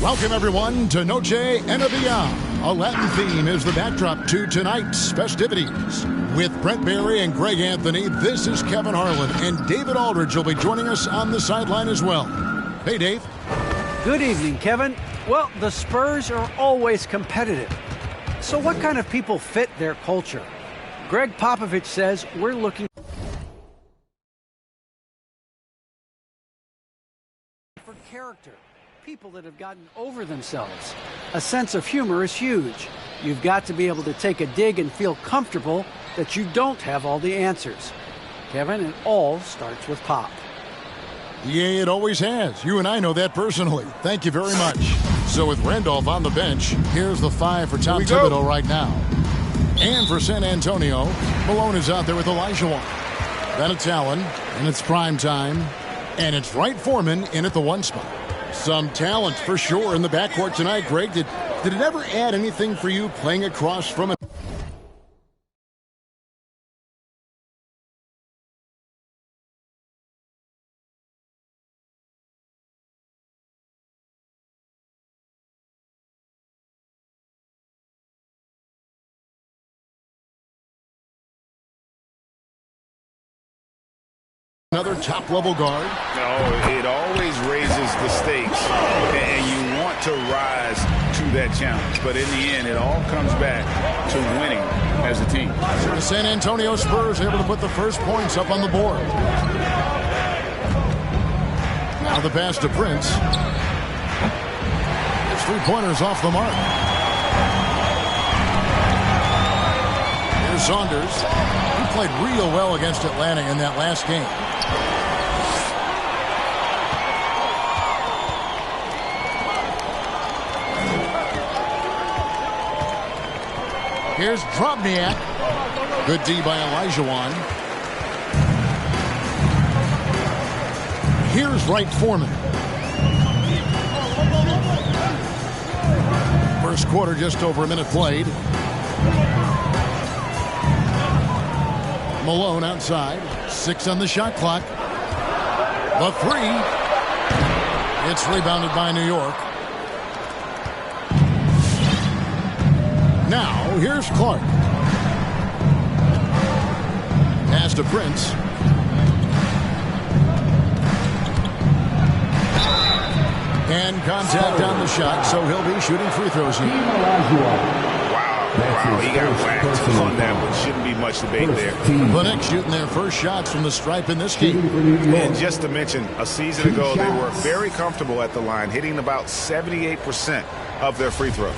Welcome, everyone, to Noche en Avia. A Latin theme is the backdrop to tonight's festivities. With Brent Barry and Greg Anthony, this is Kevin Harlan, and David Aldridge will be joining us on the sideline as well. Hey, Dave. Good evening, Kevin. Well, the Spurs are always competitive. So what kind of people fit their culture? Greg Popovich says we're looking for character. People that have gotten over themselves. A sense of humor is huge. You've got to be able to take a dig and feel comfortable that you don't have all the answers. Kevin, it all starts with Pop. Yeah, it always has. You and I know that personally. Thank you very much. So with Randolph on the bench, here's the 5 for Tom Thibodeau right now. And for San Antonio, Malone is out there with Olajuwon. Then it's Allen, and it's prime time. And it's Wright Foreman in at the 1 spot. Some talent for sure in the backcourt tonight, Greg. Did it ever add anything for you playing across from another top-level guard? No, it always raises the stakes, and you want to rise to that challenge. But in the end, it all comes back to winning as a team. So the San Antonio Spurs able to put the first points up on the board. Now the pass to Prince. His 3-pointers off the mark. Here's Saunders. He played real well against Atlanta in that last game. Here's Drobniak. Good D by Olajuwon. Here's Wright Foreman. First quarter, just over a minute played. Malone outside. 6 on the shot clock. The 3. It's rebounded by New York. Now, here's Clark. Pass to Prince. And contact on the shot, so he'll be shooting free throws here. Wow, he got whacked on that one. Shouldn't be much debate there. The Knicks shooting their first shots from the stripe in this game. And just to mention, a season ago, they were very comfortable at the line, hitting about 78% of their free throws.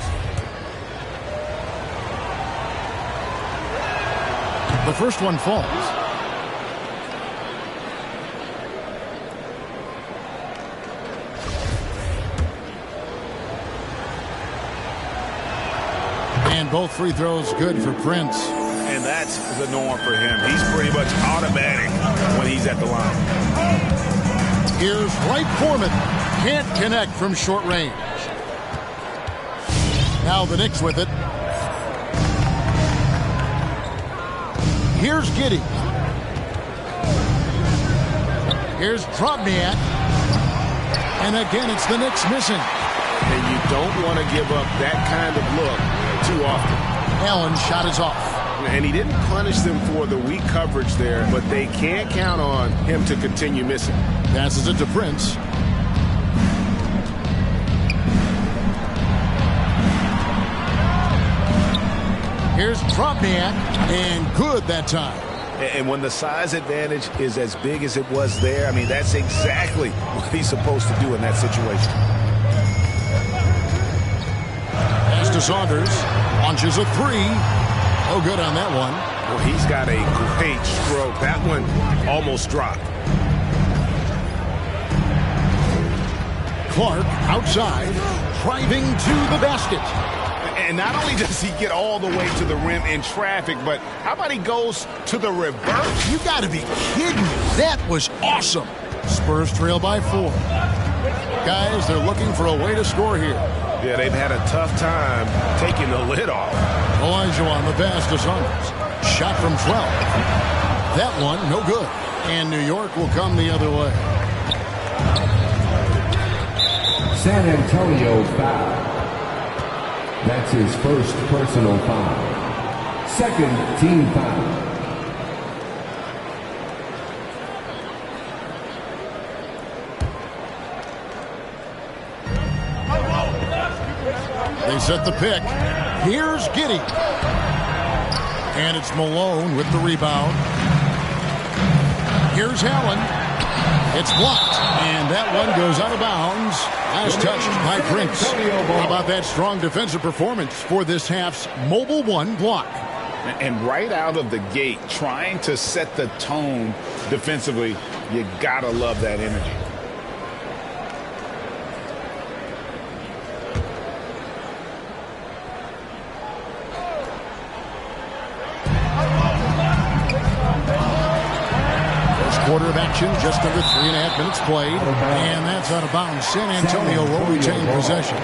The first one falls. And both free throws good for Prince. And that's the norm for him. He's pretty much automatic when he's at the line. Here's Wright Foreman. Can't connect from short range. Now the Knicks with it. Here's Giddey. Here's Drobniak. And again, it's the Knicks missing. And you don't want to give up that kind of look too often. Allen's shot is off. And he didn't punish them for the weak coverage there, but they can't count on him to continue missing. Passes it to Prince. Here's Drobniak, and good that time. And when the size advantage is as big as it was there, I mean, that's exactly what he's supposed to do in that situation. Pass to Saunders. Launches a 3. Oh, good on that one. Well, he's got a great stroke. That one almost dropped. Clark outside, driving to the basket. And not only does he get all the way to the rim in traffic, but how about he goes to the reverse? You got to be kidding me. That was awesome. Spurs trail by 4. Guys, they're looking for a way to score here. Yeah, they've had a tough time taking the lid off. Olajuwon, the pass to Saunders. Shot from 12. That one, no good. And New York will come the other way. San Antonio foul. That's his first personal foul. Second team foul. They set the pick. Here's Giddey. And it's Malone with the rebound. Here's Allen. It's blocked. And that one goes out of bounds. Last touched by Prince. How about that strong defensive performance for this half's Mobile One block? And right out of the gate, trying to set the tone defensively, you gotta love that energy. Quarter of action, just under 3.5 minutes played. And that's out of bounds. San Antonio will retain possession.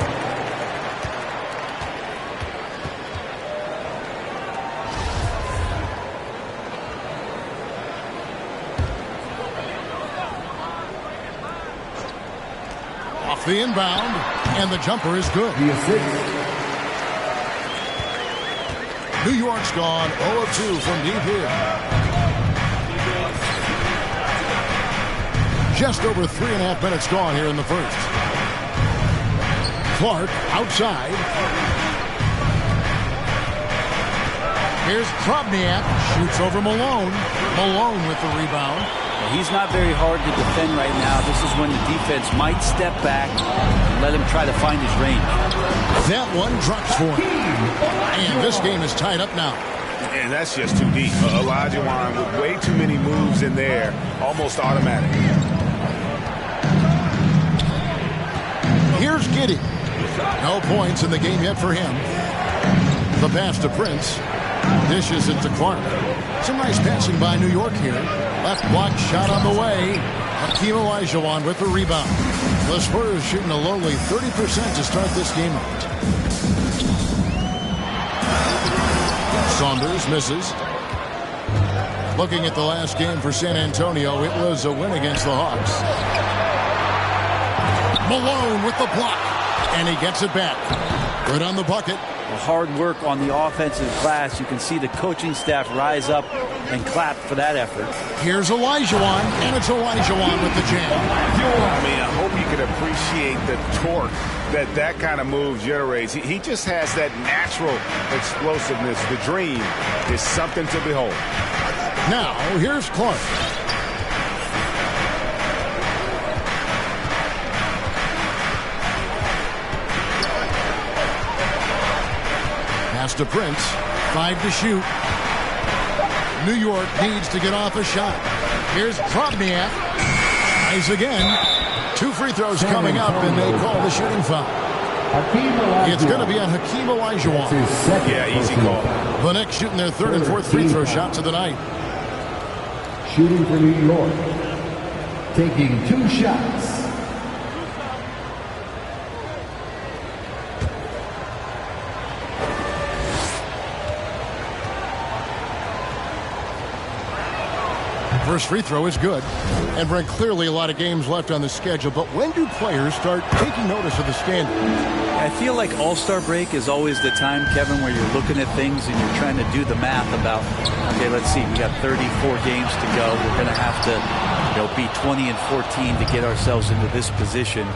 Off the inbound, and the jumper is good. New York's gone 0 of 2 from deep here. Just over 3.5 minutes gone here in the first. Clark outside. Here's Krobniak. Shoots over Malone. Malone with the rebound. He's not very hard to defend right now. This is when the defense might step back and let him try to find his range. That one drops for him. And this game is tied up now. And that's just too deep. Olajuwon with way too many moves in there. Almost automatic. Here's Giddey. No points in the game yet for him. The pass to Prince. Dishes it to Clark. Some nice passing by New York here. Left block shot on the way. Hakeem Olajuwon with the rebound. The Spurs shooting a lowly 30% to start this game out. Saunders misses. Looking at the last game for San Antonio, it was a win against the Hawks. Malone with the block, and he gets it back. Good on the bucket. Well, hard work on the offensive glass. You can see the coaching staff rise up and clap for that effort. Here's Olajuwon, and it's Olajuwon with the jam. I mean, I hope you can appreciate the torque that kind of move generates. He just has that natural explosiveness. The dream is something to behold. Now, here's Clark. Pass to Prince. 5 to shoot. New York needs to get off a shot. Here's Krobniak. Nice again. 2 free throws coming up, and they call the shooting foul. It's going to be on Hakeem Olajuwon. Yeah, easy call. The Knicks shooting their 3rd and 4th free throw shots of the night. Shooting for New York. Taking 2 shots. First free throw is good. And Brent, clearly a lot of games left on the schedule, but when do players start taking notice of the standard? I feel like All-Star break is always the time, Kevin, where you're looking at things and you're trying to do the math about, okay, let's see, we got 34 games to go. We're going to have to, be 20 and 14 to get ourselves into this position.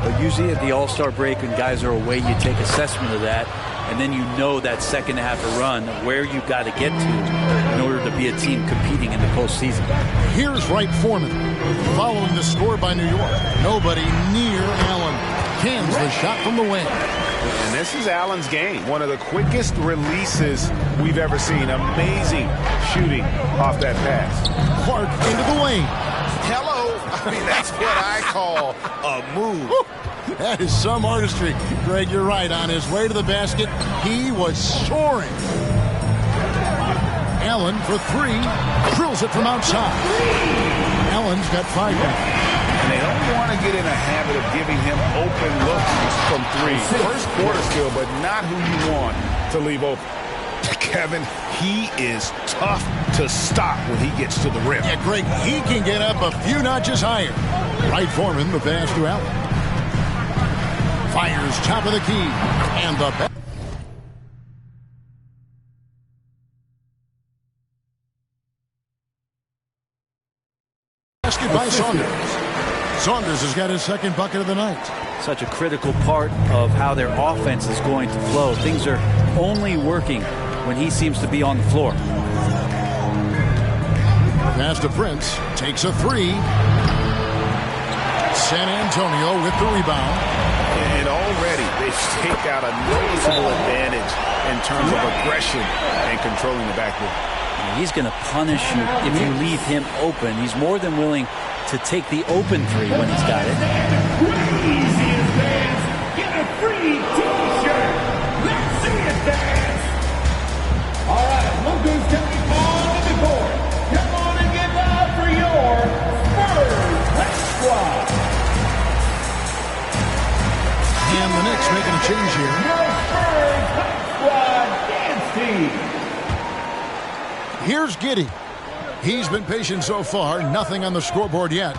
But usually at the All-Star break, when guys are away, you take assessment of that, and then you know that second half of run where you've got to get to in order to be a team competing in the postseason. Here's Wright Foreman following the score by New York. Nobody near Allen. Cans the shot from the wing. And this is Allen's game. One of the quickest releases we've ever seen. Amazing shooting off that pass. Clark into the lane. Hello. I mean, that's what I call a move. That is some artistry. Greg, you're right. On his way to the basket, he was soaring. Allen for 3. Drills it from outside. Allen's got 5 now. And they don't want to get in a habit of giving him open looks from 3. First quarter still, but not who you want to leave open. Kevin, he is tough to stop when he gets to the rim. Yeah, Greg, he can get up a few notches higher. Wright Foreman, the pass to Allen. Fires top of the key. And the basket by Saunders. Saunders has got his second bucket of the night. Such a critical part of how their offense is going to flow. Things are only working when he seems to be on the floor. Pass to Prince. Takes a three. San Antonio with the rebound. And already they've staked out a noticeable advantage in terms of aggression and controlling the backcourt. He's going to punish you if you leave him open. He's more than willing to take the open three when he's got it. Easiest dance, get a free t-shirt. Let's see it dance. All right, look who's coming on the board. Come on and get loud for your Spurs High Squad. And the Knicks making a change here. Your Spurs High Squad dance team. Here's Giddey. He's been patient so far. Nothing on the scoreboard yet.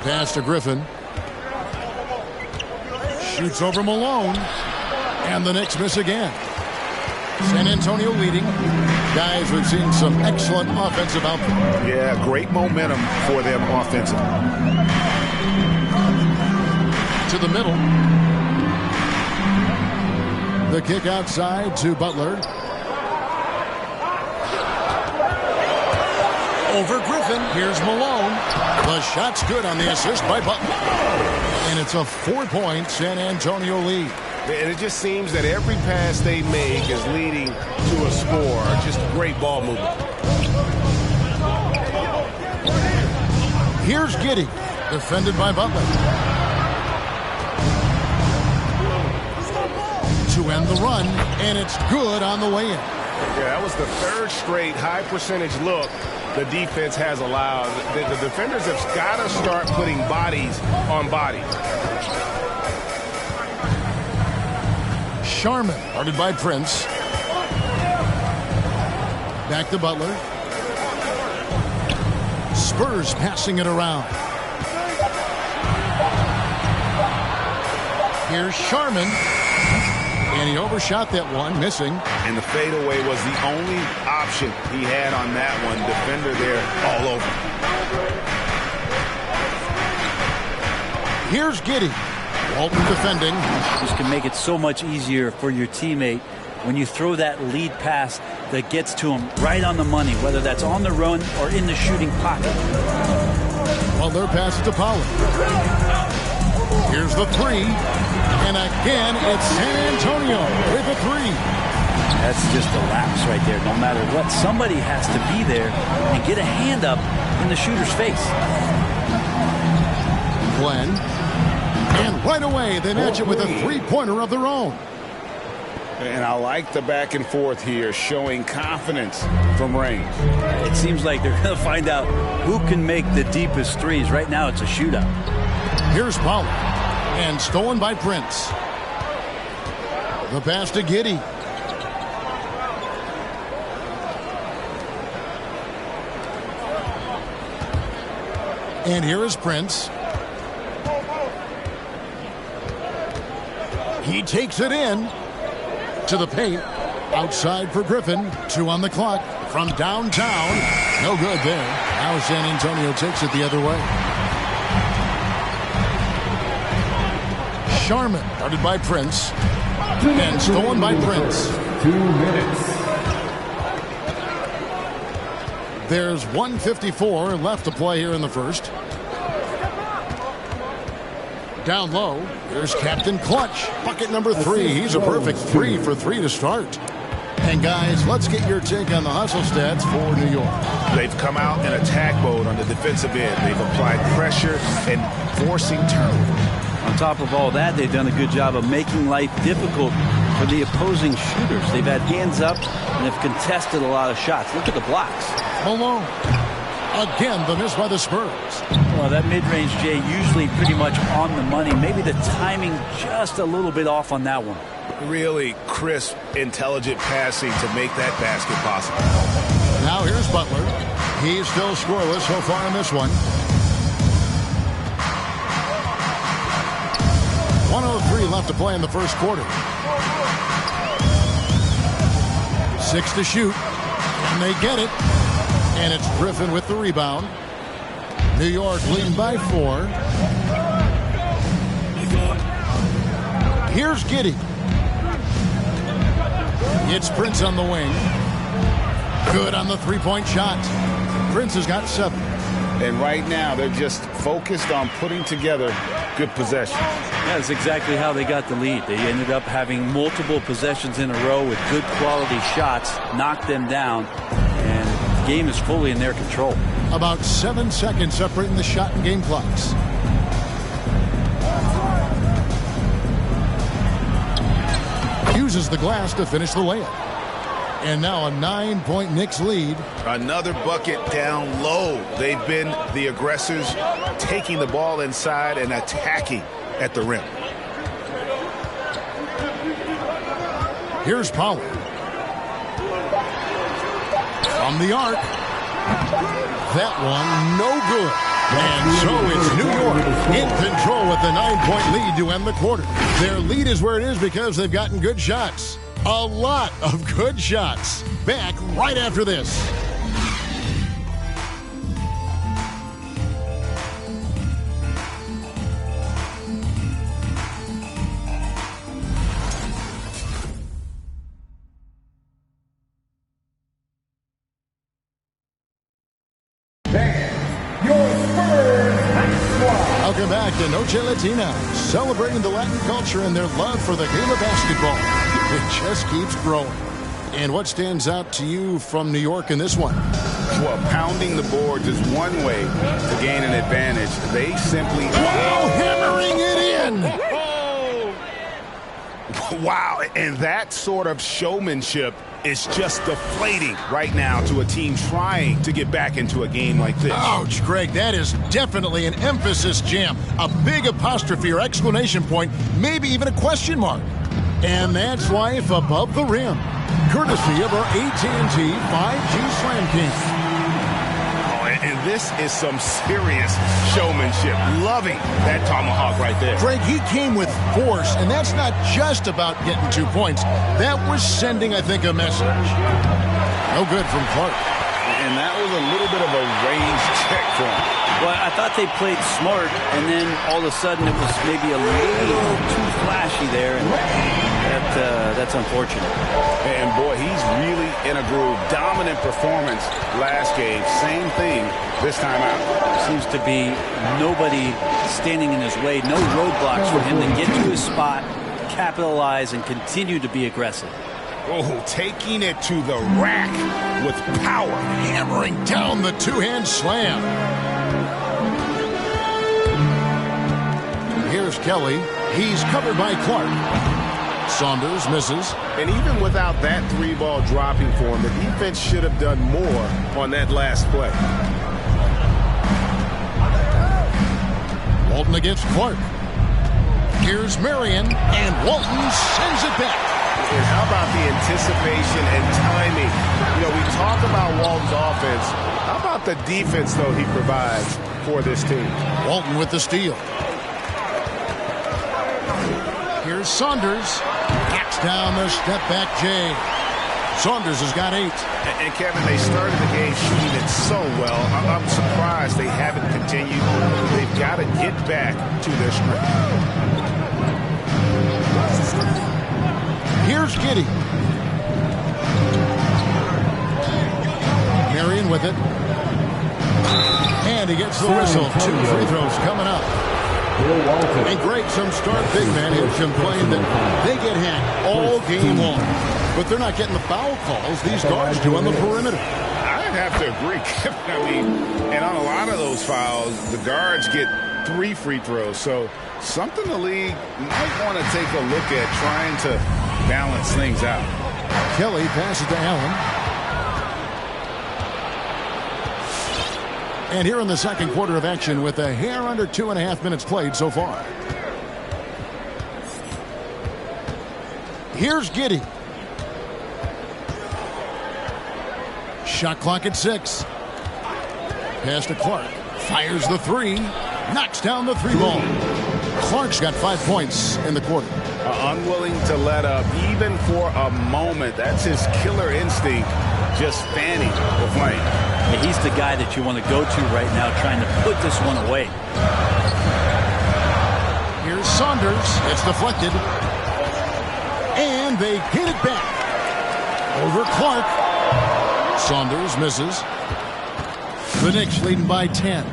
Pass to Griffin. Shoots over Malone. And the Knicks miss again. San Antonio leading. Guys, we've seen some excellent offensive output. Yeah, great momentum for them offensively. To the middle. The kick outside to Butler. Over Griffin. Here's Malone. The shot's good on the assist by Butler. And it's a 4-point San Antonio lead. And it just seems that every pass they make is leading to a score. Just great ball movement. Here's Giddey. Defended by Butler. To end the run, and it's good on the way in. Yeah, that was the third straight high percentage look the defense has allowed. The defenders have got to start putting bodies on bodies. Sharman, guarded by Prince. Back to Butler. Spurs passing it around. Here's Sharman. And he overshot that one, missing. And the fadeaway was the only option he had on that one. Defender there all over. Here's Giddey. Walton defending. This can make it so much easier for your teammate when you throw that lead pass that gets to him right on the money, whether that's on the run or in the shooting pocket. Well, their pass to Pollard. Here's the three. And again, it's San Antonio with a three. That's just a lapse right there. No matter what, somebody has to be there and get a hand up in the shooter's face. Glenn. And right away, they match it with a three-pointer of their own. And I like the back and forth here, showing confidence from range. It seems like they're going to find out who can make the deepest threes. Right now, it's a shootout. Here's Pollard. And stolen by Prince. The pass to Giddey. And here is Prince. He takes it in to the paint. Outside for Griffin. 2 on the clock. From downtown. No good there. Now San Antonio takes it the other way. Sharman, guarded by Prince. And stolen by Prince. 2 minutes. There's 1:54 left to play here in the first. Down low, here's Captain Clutch. Bucket number 3. He's a perfect 3 for 3 to start. And guys, let's get your take on the hustle stats for New York. They've come out in attack mode on the defensive end. They've applied pressure and forcing turnover. On top of all that, they've done a good job of making life difficult for the opposing shooters. They've had hands up and have contested a lot of shots. Look at the blocks. Malone. Again, the miss by the Spurs. Well, that mid-range, Jay, usually pretty much on the money. Maybe the timing just a little bit off on that one. Really crisp, intelligent passing to make that basket possible. Now here's Butler. He's still scoreless so far in this one. 1:03 left to play in the first quarter. 6 to shoot. And they get it. And it's Griffin with the rebound. New York leading by 4. Here's Giddey. It's Prince on the wing. Good on the three-point shot. Prince has got 7. And right now, they're just focused on putting together good possessions. Yeah, that's exactly how they got the lead. They ended up having multiple possessions in a row with good quality shots, knocked them down, and the game is fully in their control. About 7 seconds separating the shot and game clocks. Uses the glass to finish the layup. And now a 9-point Knicks lead. Another bucket down low. They've been the aggressors, taking the ball inside and attacking at the rim. Here's Pollard. From the arc. That one, no good. And so it's New York in control with the 9-point lead to end the quarter. Their lead is where it is because they've gotten good shots. A lot of good shots. Back right after this. Welcome back to Noche Latina, celebrating the Latin culture and their love for the game of basketball. It just keeps growing. And what stands out to you from New York in this one? Well, pounding the boards is one way to gain an advantage. They simply... Wow, hammering it in! Wow, and that sort of showmanship is just deflating right now to a team trying to get back into a game like this. Ouch, Greg, that is definitely an emphasis jam. A big apostrophe or exclamation point, maybe even a question mark. And that's life above the rim, courtesy of our AT&T 5G Slam King. And this is some serious showmanship. Loving that tomahawk right there. Greg, he came with force, and that's not just about getting 2 points. That was sending, I think, a message. No good from Clark. And that was a little bit of a range check for him. Well, I thought they played smart, and then all of a sudden it was maybe a little too flashy there, and that's unfortunate. And boy, he's really in a groove. Dominant performance last game. Same thing this time out. Seems to be nobody standing in his way. No roadblocks for him to get to his spot, capitalize, and continue to be aggressive. Oh, taking it to the rack with power. Hammering down the two-hand slam. Here's Kelly. He's covered by Clark. Saunders misses. And even without that 3-ball dropping for him, the defense should have done more on that last play. Walton against Clark. Here's Marion, and Walton sends it back. And how about the anticipation and timing? You know, we talk about Walton's offense. How about the defense, though, he provides for this team? Walton with the steal. Here's Saunders. Hacks down the step-back J. Saunders has got 8. And Kevin, they started the game shooting it so well. I'm surprised they haven't continued. They've got to get back to their strength. Here's Giddey. Marion with it. And he gets the whistle. 2 free throws coming up. And Greg, some star big men have complained that they get hacked all game long. But they're not getting the foul calls these guards do on the perimeter. I'd have to agree, Kevin. I mean, and on a lot of those fouls, the guards get 3 free throws. So something the league might want to take a look at, trying to balance things out. Kelly passes to Allen. And here in the second quarter of action with a hair under 2.5 minutes played so far. Here's Giddey. Shot clock at 6. Pass to Clark. Fires the 3. Knocks down the 3 ball. Clark's got 5 points in the quarter. Unwilling to let up even for a moment. That's his killer instinct, just fanning the flame. Yeah, he's the guy that you want to go to right now, trying to put this one away. Here's Saunders. It's deflected. And they hit it back. Over Clark. Saunders misses. The Knicks leading by 10.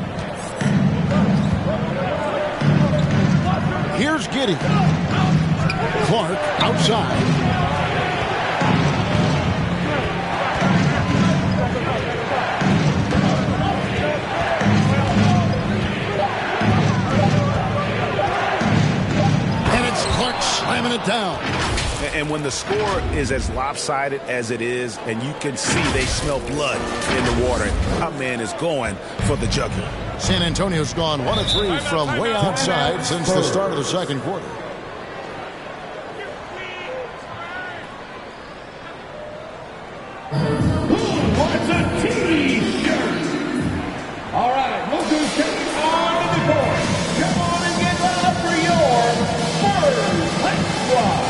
Here's Giddey. Clark outside. And it's Clark slamming it down. And when the score is as lopsided as it is, and you can see they smell blood in the water, our man is going for the jugular. San Antonio's gone 1 of 3 from way outside since the start of the second quarter. Who wants a T-shirt? All right, look who's taking on the court. Come on and get loud for your first squad.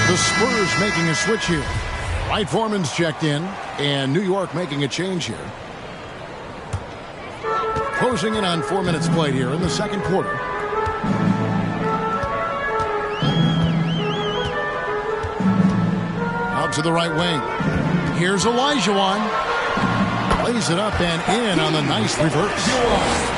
The Spurs making a switch here. Wright Foreman's checked in, and New York making a change here. Closing in on 4 minutes played here in the second quarter. Out to the right wing. Here's Olajuwon. Lays it up and in on the nice reverse.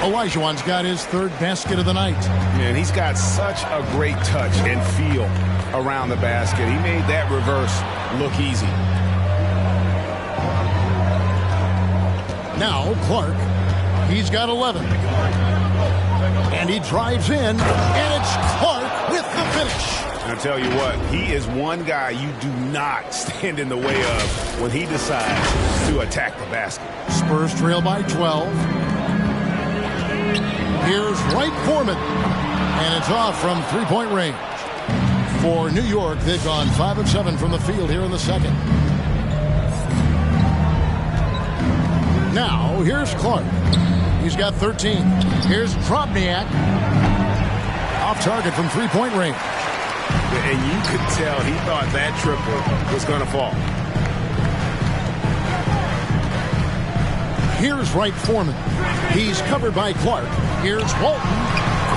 Olajuwon's got his 3rd basket of the night. Man, he's got such a great touch and feel around the basket. He made that reverse look easy. Now Clark. He's got 11. And he drives in, and it's Clark with the finish. I'll tell you what, he is one guy you do not stand in the way of when he decides to attack the basket. Spurs trail by 12. Here's Wright Foreman. And it's off from 3-point range. For New York, they've gone 5 of 7 from the field here in the second. Now, here's Clark. He's got 13. Here's Drobniak. Off target from 3-point range. And you could tell he thought that triple was going to fall. Here's Wright Foreman. He's covered by Clark. Here's Walton.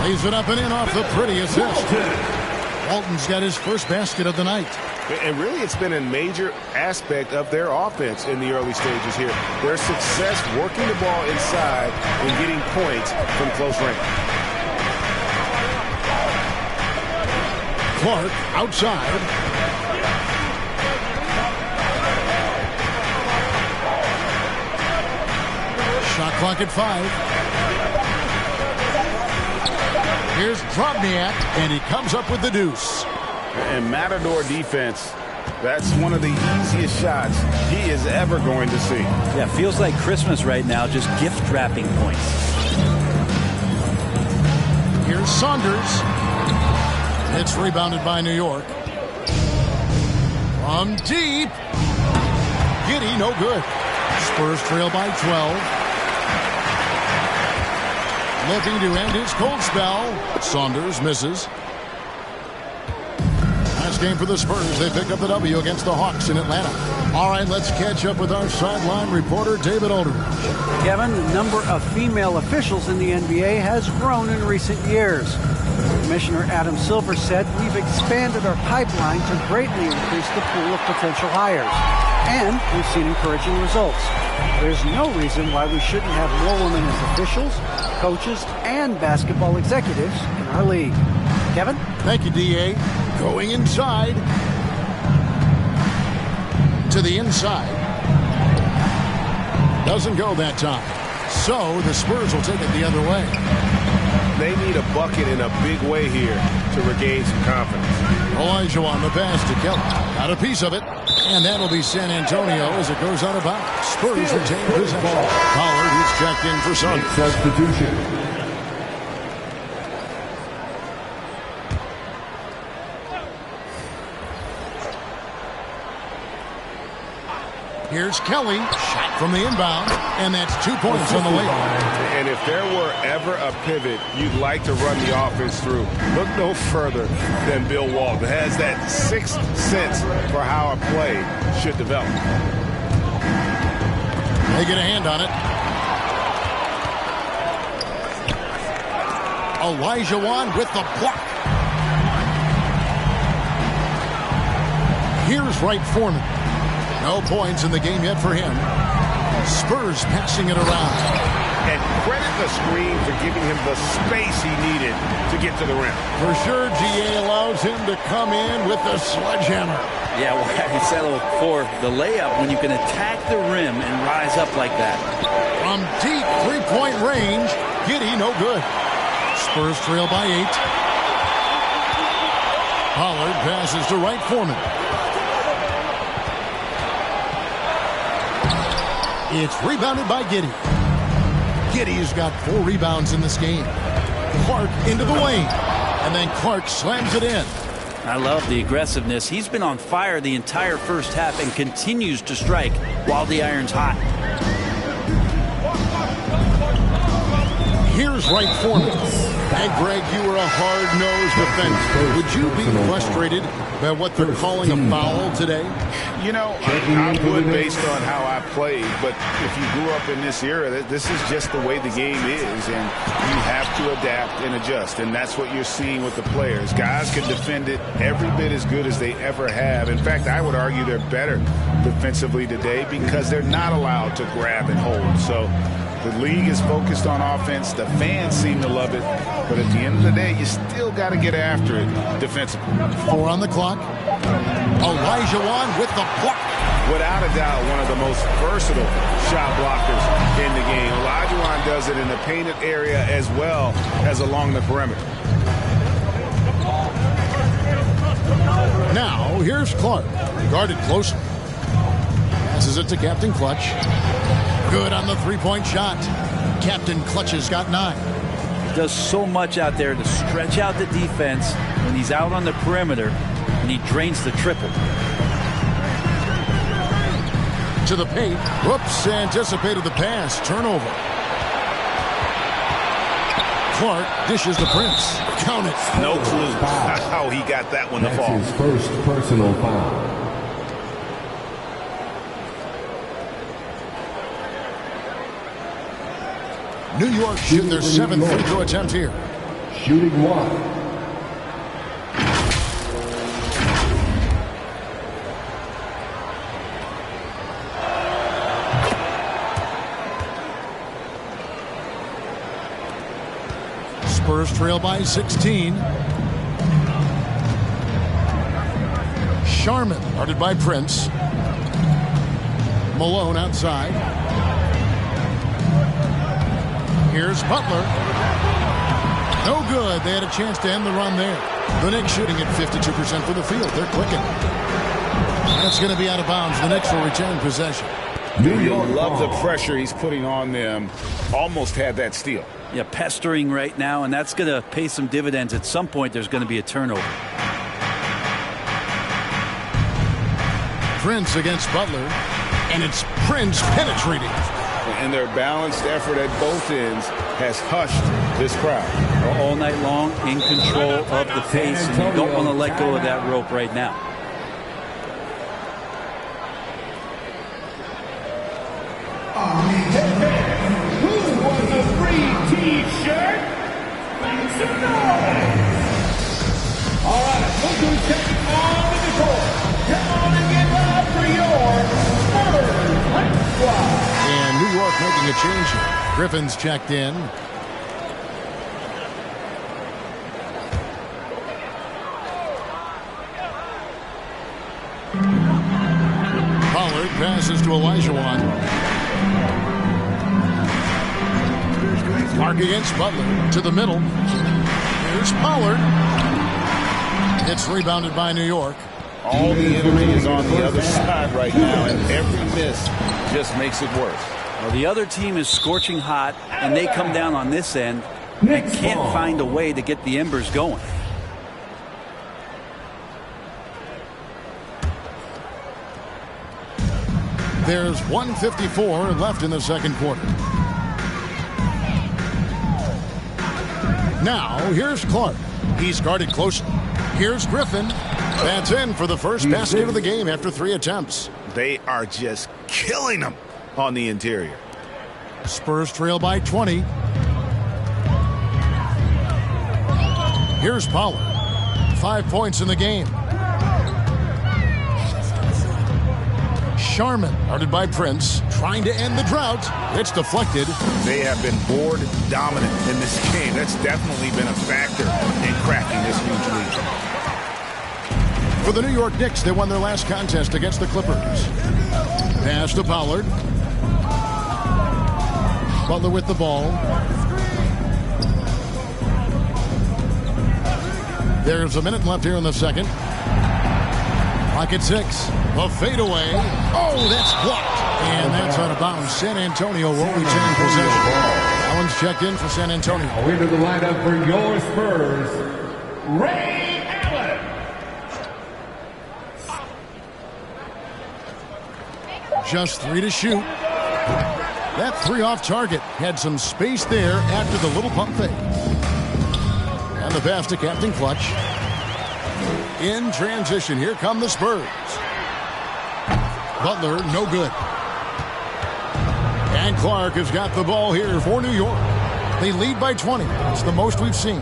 Lays it up and in off the pretty assist. Walton's got his 1st basket of the night. And really, it's been a major aspect of their offense in the early stages here. Their success working the ball inside and getting points from close range. Clark outside. Shot clock at 5. Here's Drobniak, and he comes up with the deuce. And Matador defense, that's one of the easiest shots he is ever going to see. Yeah, feels like Christmas right now, just gift wrapping points. Here's Saunders. It's rebounded by New York. From deep. Giddey, no good. Spurs trail by 12. Looking to end his cold spell. Saunders misses. Last game for the Spurs. They picked up the W against the Hawks in Atlanta. All right, let's catch up with our sideline reporter, David Aldridge. Kevin, the number of female officials in the NBA has grown in recent years. Commissioner Adam Silver said, "We've expanded our pipeline to greatly increase the pool of potential hires. And we've seen encouraging results. There's no reason why we shouldn't have more women as officials, coaches, and basketball executives in our league." Kevin? Thank you, D.A. Going inside. To the inside. Doesn't go that time. So the Spurs will take it the other way. They need a bucket in a big way here to regain some confidence. Elijah on the pass to Kelly. Got a piece of it. And that'll be San Antonio as it goes out of bounds. Spurs retain possession. Pollard is checked in for Suggs. Substitution. Here's Kelly, shot from the inbound, and that's 2 points on the way. And if there were ever a pivot you'd like to run the offense through, look no further than Bill Walton. Has that sixth sense for how a play should develop. They get a hand on it. Elijah Wan with the block. Here's Wright Foreman. No points in the game yet for him. Spurs passing it around. And credit the screen for giving him the space he needed to get to the rim. For sure, GA allows him to come in with the sledgehammer. Yeah, well, he settled for the layup when you can attack the rim and rise up like that. From deep three-point range, Giddey no good. Spurs trail by 8. Pollard passes to Wright Foreman. It's rebounded by Giddey. Giddey's got 4 rebounds in this game. Clark into the lane. And then Clark slams it in. I love the aggressiveness. He's been on fire the entire first half and continues to strike while the iron's hot. Here's Wright Foreman. Hey, Greg, you were a hard-nosed defender. Would you be frustrated by what they're calling a foul today? You know, I would based on how I played, but if you grew up in this era, this is just the way the game is, and you have to adapt and adjust, and that's what you're seeing with the players. Guys can defend it every bit as good as they ever have. In fact, I would argue they're better defensively today because they're not allowed to grab and hold. So the league is focused on offense. The fans seem to love it, but at the end of the day, you still got to get after it defensively. 4 on the clock. Elijah Wan with the block. Without a doubt, one of the most versatile shot blockers in the game. Elijah Wan does it in the painted area as well as along the perimeter. Now, here's Clark. Guarded closely. Passes it to Captain Clutch. Good on the three-point shot. Captain Clutch has got 9. Does so much out there to stretch out the defense when he's out on the perimeter, and he drains the triple. To the paint. Whoops, anticipated the pass. Turnover. Clark dishes to Prince. Count it. No clue how he got that one to fall. That's his first personal foul. New York shoot their 7th free throw attempt here. Shooting 1. Spurs trail by 16. Sharman guarded by Prince. Malone outside. Here's Butler. No good. They had a chance to end the run there. The Knicks shooting at 52% for the field. They're clicking. That's going to be out of bounds. The Knicks will return possession. You'll love the pressure he's putting on them. Almost had that steal. Yeah, pestering right now, and that's going to pay some dividends. At some point, there's going to be a turnover. Prince against Butler, and it's Prince penetrating. And their balanced effort at both ends has hushed this crowd. All night long, in control of the pace, and you don't want to let go of that rope right now. Who wants a free T-shirt? Make some noise! All right, look who's taking on the court. Come on and get loud for your Spurs Hype Squad. And New York making a change here. Griffin's checked in. Pollard passes to Elijah Wan. Clark against Butler to the middle. Here's Pollard. It's rebounded by New York. All the energy is on the other side right now, and every miss just makes it worse. Well, the other team is scorching hot, and they come down on this end and can't find a way to get the embers going. There's 1:54 left in the second quarter. Now, here's Clark. He's guarded closely. Here's Griffin. That's in for the first basket of the game after 3 attempts. They are just killing them on the interior. Spurs trail by 20. Here's Pollard. 5 points in the game. Sharman, guarded by Prince, trying to end the drought. It's deflected. They have been board dominant in this game. That's definitely been a factor in cracking this huge lead. For the New York Knicks, they won their last contest against the Clippers. Pass to Pollard. Butler with the ball. There's a minute left here in the second. Clock at 6. A fadeaway. Oh, that's blocked. And that's out of bounds. San Antonio will retain possession. Allen's checked in for San Antonio. Into the lineup for your Spurs, Ray Allen. Just 3 to shoot. That 3 off target. Had some space there after the little pump fake. And the pass to Captain Clutch. In transition, here come the Spurs. Butler, no good. And Clark has got the ball here for New York. They lead by 20. It's the most we've seen.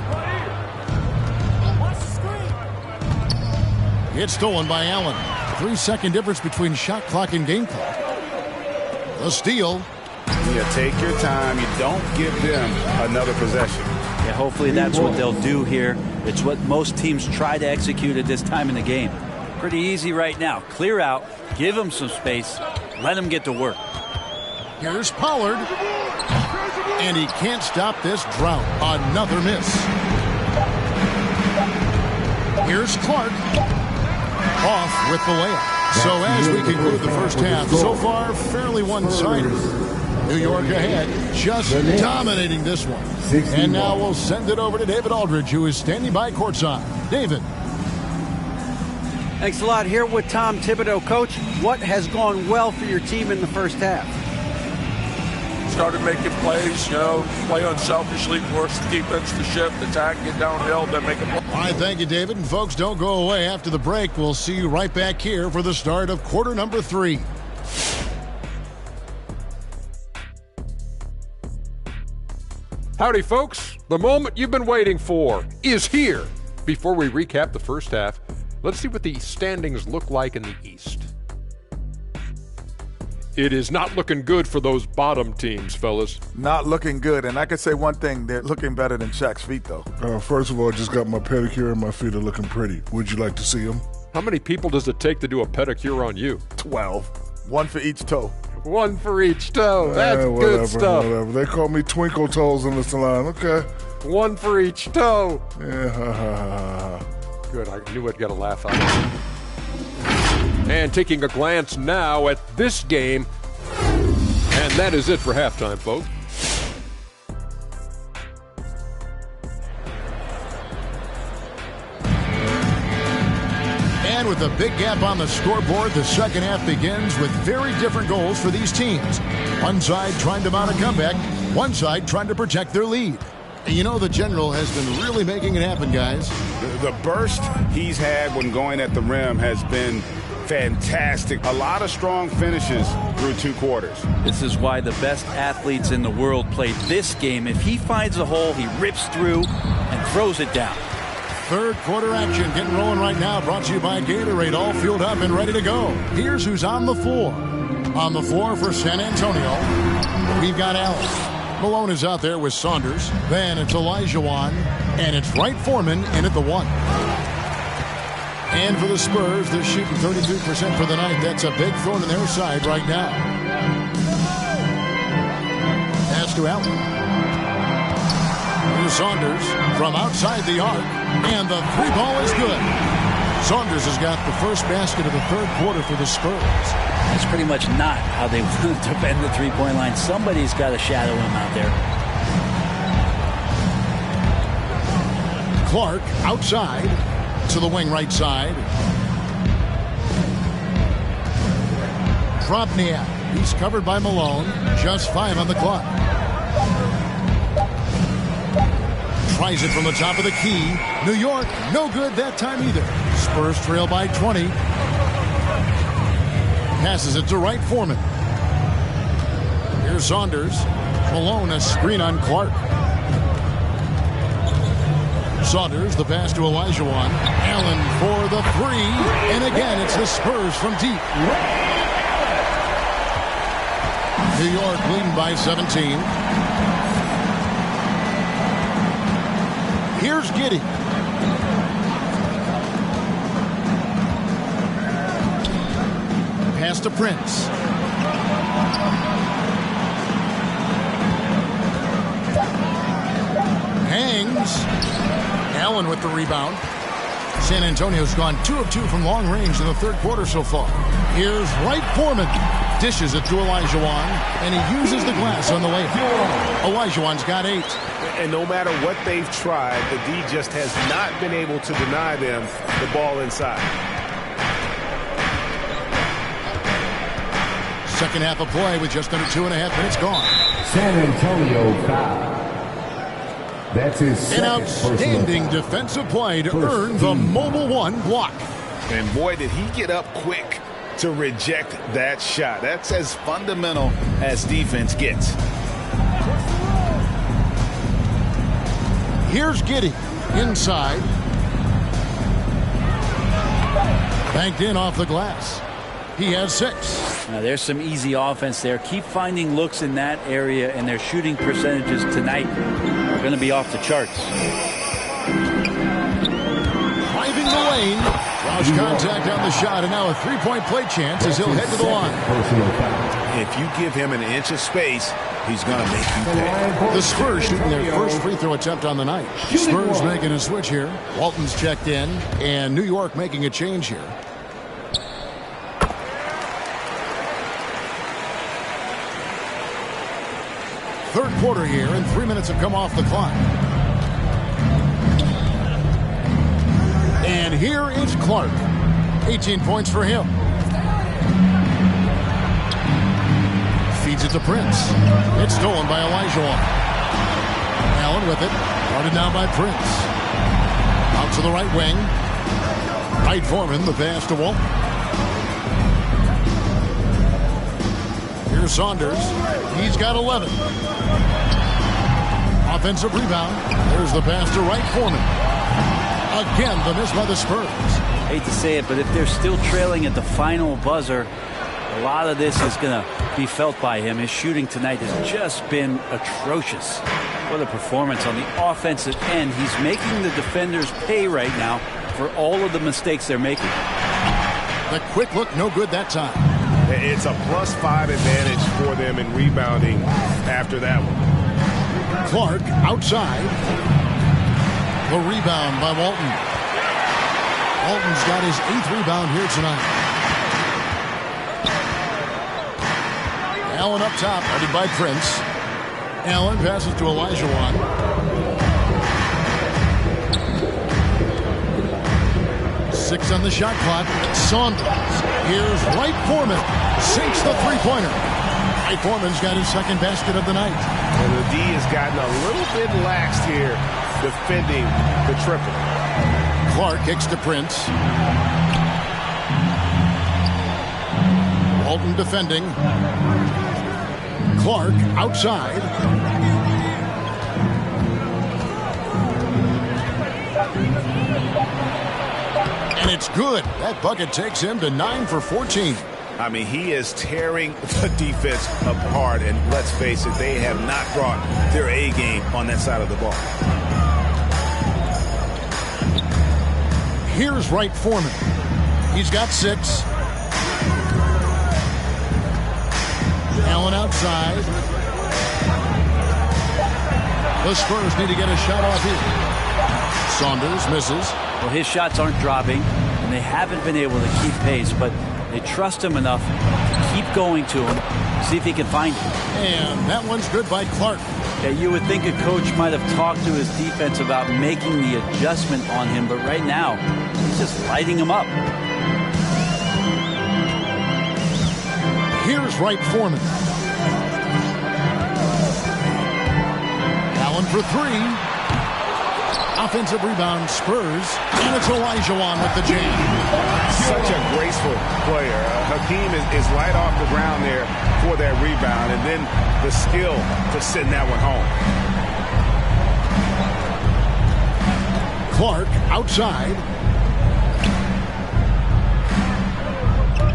It's stolen by Allen. 3-second difference between shot clock and game clock. The steal. You take your time. You don't give them another possession. Yeah, hopefully that's what they'll do here. It's what most teams try to execute at this time in the game. Pretty easy right now. Clear out, give them some space, let them get to work. Here's Pollard. And he can't stop this drought. Another miss. Here's Clark. Off with the layup. So as we conclude the first half, so far fairly one-sided. New York ahead, just dominating this one. And now we'll send it over to David Aldridge, who is standing by courtside. David. Thanks a lot. Here with Tom Thibodeau. Coach, what has gone well for your team in the first half? Started making plays, play unselfishly, force the defense to shift, attack, get downhill, then make a play. All right, thank you, David. And folks, don't go away. After the break, we'll see you right back here for the start of quarter number 3. Howdy, folks. The moment you've been waiting for is here. Before we recap the first half, let's see what the standings look like in the East. It is not looking good for those bottom teams, fellas. Not looking good, and I can say one thing, they're looking better than Shaq's feet, though. First of all, I just got my pedicure and my feet are looking pretty. Would you like to see them? How many people does it take to do a pedicure on you? 12. 1 for each toe. 1 for each toe. That's good stuff. Whatever. They call me Twinkle Toes in the salon. Okay. 1 for each toe. Yeah, ha, ha, ha, ha. Good, I knew I'd get a laugh out of it. And taking a glance now at this game, and that is it for halftime, folks. And with a big gap on the scoreboard, the second half begins with very different goals for these teams. One side trying to mount a comeback, one side trying to protect their lead. You know, the General has been really making it happen, guys. The burst he's had when going at the rim has been fantastic. A lot of strong finishes through 2 quarters. This is why the best athletes in the world play this game. If he finds a hole, he rips through and throws it down. Third quarter action getting rolling right now, brought to you by Gatorade, all fueled up and ready to go. Here's who's on the floor. On the floor for San Antonio, we've got Allen. Malone is out there with Saunders. Then it's Olajuwon, and it's Wright Foreman in at the 1. And for the Spurs, they're shooting 32% for the night. That's a big thorn in their side right now. Pass to Allen. Here's Saunders from outside the arc, and the three ball is good. Saunders has got the first basket of the third quarter for the Spurs. That's pretty much not how they want to defend the three-point line. Somebody's got to shadow him out there. Clark outside to the wing right side. Drobniak, he's covered by Malone. Just 5 on the clock. Tries it from the top of the key. New York, no good that time either. Spurs trail by 20. Passes it to Wright Foreman. Here's Saunders. Malone, a screen on Clark. Saunders, the pass to Olajuwon. Allen for the three. And again, it's the Spurs from deep. New York leading by 17. Here's Giddey. Pass to Prince. Hangs. Allen with the rebound. San Antonio's gone 2 of 2 from long range in the third quarter so far. Here's Wright Foreman. Dishes it to Olajuwon, and he uses the glass on the layup. Olajuwon's got 8. And no matter what they've tried, the D just has not been able to deny them the ball inside. Second half of play with just under 2.5 minutes gone. San Antonio foul. That's his an outstanding defensive play to earn the Mobile One block. And boy, did he get up quick to reject that shot. That's as fundamental as defense gets. Here's Giddey inside. Banked in off the glass. He has 6. Now, there's some easy offense there. Keep finding looks in that area, and their shooting percentages tonight are going to be off the charts. Driving the lane. Draws contact on the shot, and now a three-point play chance as he'll head to the line. If you give him an inch of space, he's going to make you pay. The Spurs shooting their first free throw attempt on the night. Spurs making a switch here. Walton's checked in, and New York making a change here. Third quarter here, and 3 minutes have come off the clock. And here is Clark. 18 points for him. Feeds it to Prince. It's stolen by Olajuwon. Allen with it. Guarded now by Prince. Out to the right wing. Wright Foreman, the pass to Walton. Here's Saunders. He's got 11. Offensive rebound. There's the pass to Wright Foreman. Again, the miss by the Spurs. Hate to say it, but if they're still trailing at the final buzzer, a lot of this is going to be felt by him. His shooting tonight has just been atrocious. What a performance on the offensive end. He's making the defenders pay right now for all of the mistakes they're making. The quick look, no good that time. It's a +5 advantage for them in rebounding after that one. Clark outside. The rebound by Walton. Walton's got his 8th rebound here tonight. Allen up top, headed by Prince. Allen passes to Olajuwon. Six on the shot clock. Saunders. Here's Wright Foreman. Sinks the three-pointer. Wright Foreman's got his second basket of the night. And the D has gotten a little bit laxed here defending the triple. Clark kicks to Prince. Walton defending. Clark outside. And it's good. That bucket takes him to 9 for 14. I mean, he is tearing the defense apart. And let's face it, they have not brought their A game on that side of the ball. Here's Wright Foreman. He's got 6. Allen outside. The Spurs need to get a shot off here. Saunders misses. Well, his shots aren't dropping, and they haven't been able to keep pace, but they trust him enough to keep going to him, see if he can find it. And that one's good by Clark. Yeah, you would think a coach might have talked to his defense about making the adjustment on him, but right now, he's just lighting him up. Here's Wright Foreman. Allen for three. Offensive rebound, Spurs, and it's Olajuwon with the jam. Such a graceful player. Hakeem is light off the ground there for that rebound, and then the skill to send that one home. Clark outside.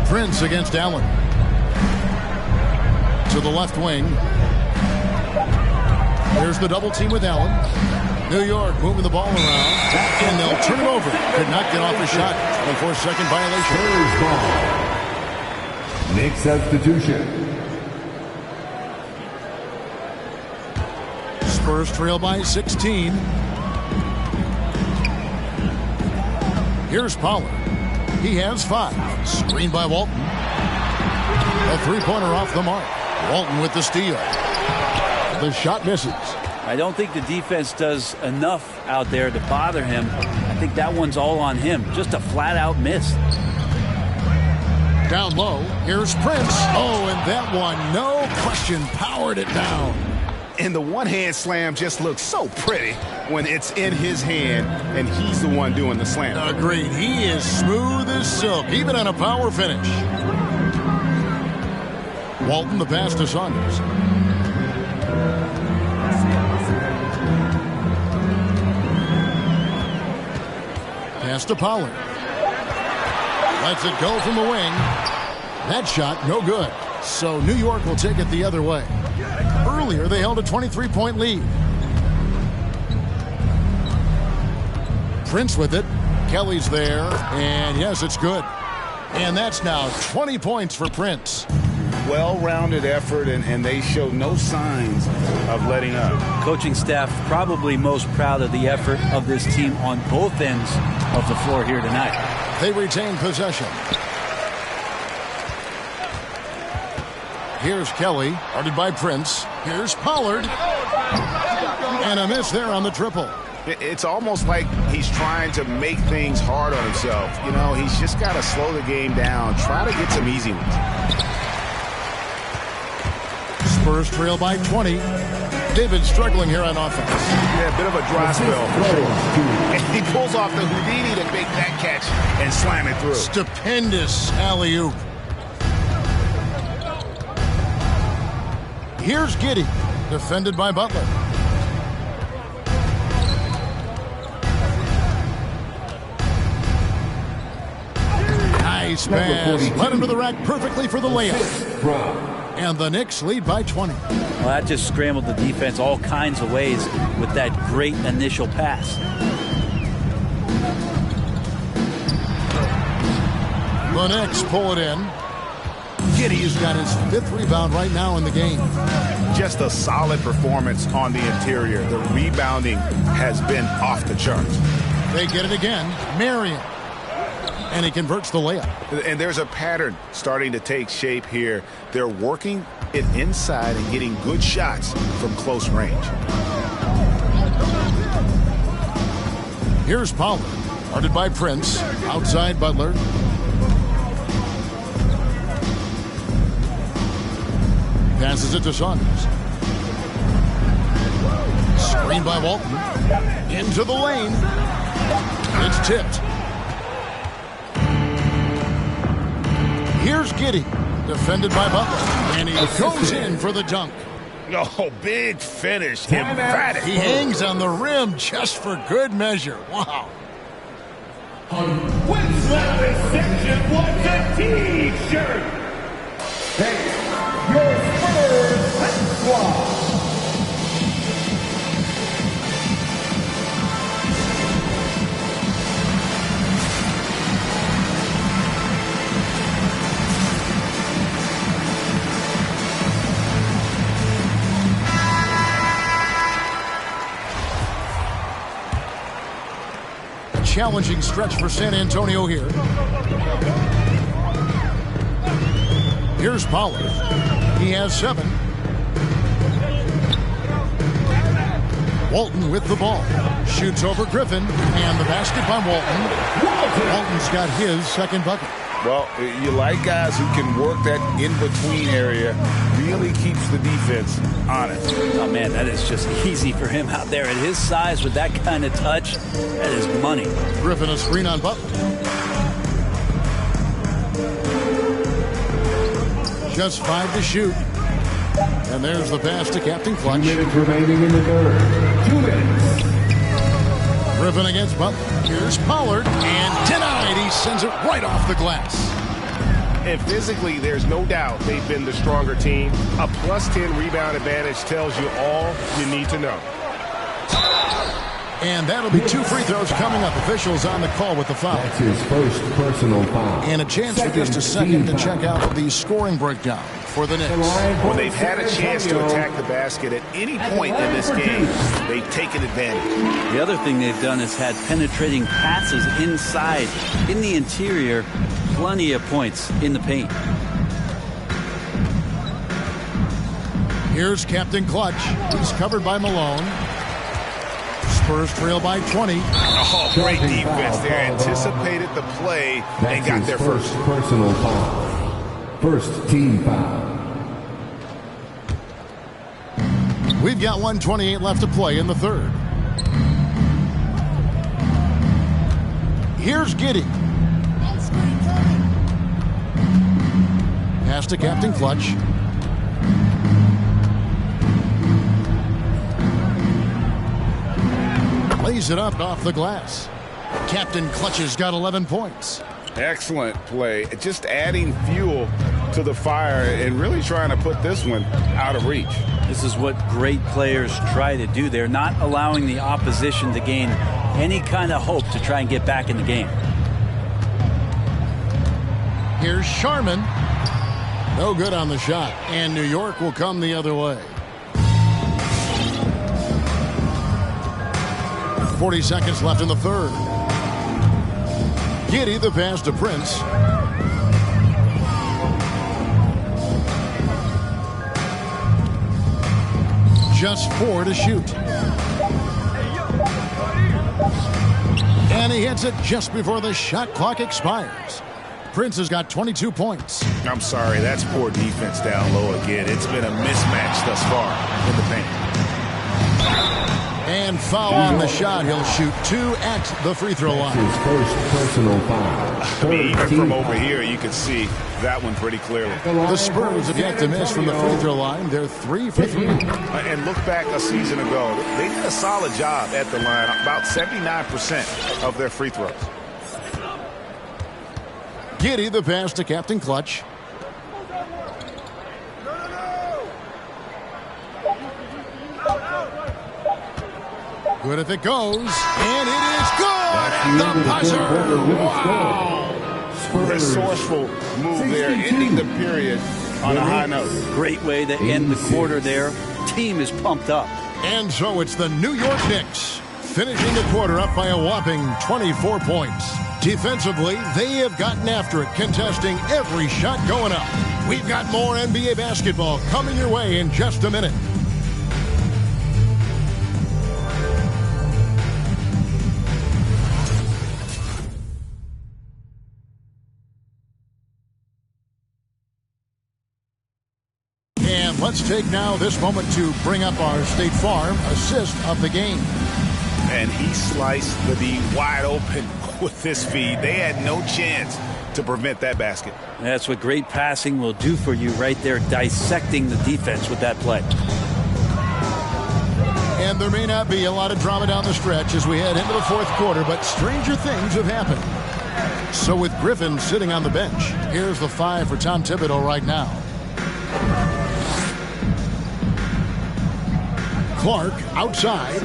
Prince against Allen. To the left wing. There's the double team with Allen. New York moving the ball around, and they'll turn it over. Could not get off a shot. A 4-second violation. Ball. Nick substitution. Spurs trail by 16. Here's Pollard. He has 5. Screened by Walton. A three-pointer off the mark. Walton with the steal. The shot misses. I don't think the defense does enough out there to bother him. I think that one's all on him. Just a flat-out miss. Down low, here's Prince. Oh, and that one, no question, powered it down. And the one-hand slam just looks so pretty when it's in his hand and he's the one doing the slam. Agreed. He is smooth as silk, even on a power finish. Walton, the pass to Saunders. Pass to Pollard. Lets it go from the wing. That shot, no good. So New York will take it the other way. Earlier, they held a 23-point lead. Prince with it. Kelly's there. And yes, it's good. And that's now 20 points for Prince. Well-rounded effort, and they show no signs of letting up. Coaching staff probably most proud of the effort of this team on both ends of the floor here tonight. They retain possession. Here's Kelly, guarded by Prince. Here's Pollard. And a miss there on the triple. It's almost like he's trying to make things hard on himself. You know, he's just got to slow the game down, try to get some easy ones. Spurs trail by 20. David struggling here on offense. Yeah, a bit of a dry spell for sure. And he pulls off the Houdini to make that catch and slam it through. Stupendous alley-oop. Here's Giddey, defended by Butler. Nice pass. Led him to the rack perfectly for the layup. And the Knicks lead by 20. Well, that just scrambled the defense all kinds of ways with that great initial pass. The Knicks pull it in. Giddey's got his 5th rebound right now in the game. Just a solid performance on the interior. The rebounding has been off the charts. They get it again. Marion. And he converts the layup. And there's a pattern starting to take shape here. They're working it inside and getting good shots from close range. Here's Pollard, guarded by Prince. Outside Butler. Passes it to Saunders. Screen by Walton. Into the lane. It's tipped. Here's Giddey, defended by Butler. And he goes in for the dunk. Oh, big finish. Emphatic. He hangs on the rim just for good measure. Wow. Winslow section wants a T-shirt. Hey, your Spurs squad. challenging stretch for San Antonio here. Here's Pollard. He has 7. Walton with the ball. Shoots over Griffin, and the basket by Walton. Walton's got his second bucket. Well, you like guys who can work that in-between area, really keeps the defense honest. Oh, man, that is just easy for him out there. At his size with that kind of touch, that is money. Griffin a screen on Butler. Just 5 to shoot. And there's the pass to Captain Clutch. 2 minutes remaining in the third. 2 minutes. Griffin against Butler. Here's Pollard, and denied. He sends it right off the glass. And physically, there's no doubt they've been the stronger team. A +10 rebound advantage tells you all you need to know. And that'll be 2 free throws coming up. Officials on the call with the foul. That's his first personal foul. And a chance for just a second to check out the scoring breakdown for the Knicks. When they've had a chance to attack the basket at any point in this game, they've taken advantage. The other thing they've done is had penetrating passes inside, in the interior, plenty of points in the paint. Here's Captain Clutch. He's covered by Malone. Spurs trail by 20. Oh, great defense there. Anticipated the play and got there first. Personal foul. First team foul. We've got 1:28 left to play in the third. Here's Giddey. Pass to Captain Clutch. Lays it up off the glass. Captain Clutch has got 11 points. Excellent play. Just adding fuel to the fire and really trying to put this one out of reach. This is what great players try to do. They're not allowing the opposition to gain any kind of hope to try and get back in the game. Here's Sharman. No good on the shot. And New York will come the other way. 40 seconds left in the third. Giddey the pass to Prince. Just 4 to shoot. And he hits it just before the shot clock expires. Prince has got 22 points. I'm sorry, that's poor defense down low again. It's been a mismatch thus far in the paint. And foul on the shot. He'll shoot 2 at the free throw line. His first personal foul. I mean, even from over here, you can see that one pretty clearly. The Spurs have yet to miss from the free throw line. They're 3 for 3. And look back a season ago. They did a solid job at the line, about 79% of their free throws. Giddey the pass to Captain Clutch. Good if it goes, and it is good at the buzzer. Wow! Resourceful move there, ending the period on a high note. Great way to end the quarter there. Team is pumped up. And so it's the New York Knicks finishing the quarter up by a whopping 24 points. Defensively, they have gotten after it, contesting every shot going up. We've got more NBA basketball coming your way in just a minute. And let's take now this moment to bring up our State Farm assist of the game. And he sliced the D wide open with this feed. They had no chance to prevent that basket. That's what great passing will do for you right there, dissecting the defense with that play. And there may not be a lot of drama down the stretch as we head into the fourth quarter, but stranger things have happened. So with Griffin sitting on the bench, here's the 5 for Tom Thibodeau right now. Clark outside.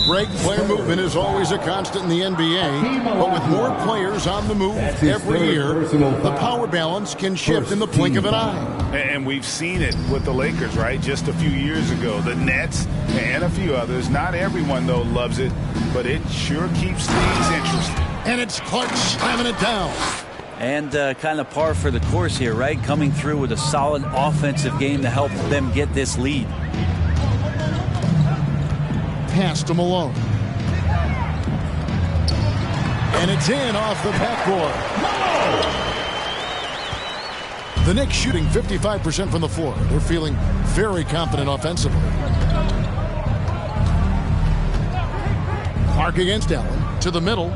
Great player movement is always a constant in the NBA, but with more players on the move every year, the power balance can shift in the blink of an eye. And we've seen it with the Lakers, right? Just a few years ago, the Nets and a few others. Not everyone, though, loves it, but it sure keeps things interesting. And it's Clark slamming it down. And kind of par for the course here, right? Coming through with a solid offensive game to help them get this lead. Pass to Malone. And it's in off the backboard. The Knicks shooting 55% from the floor. They're feeling very confident offensively. Clark against Allen. To the middle.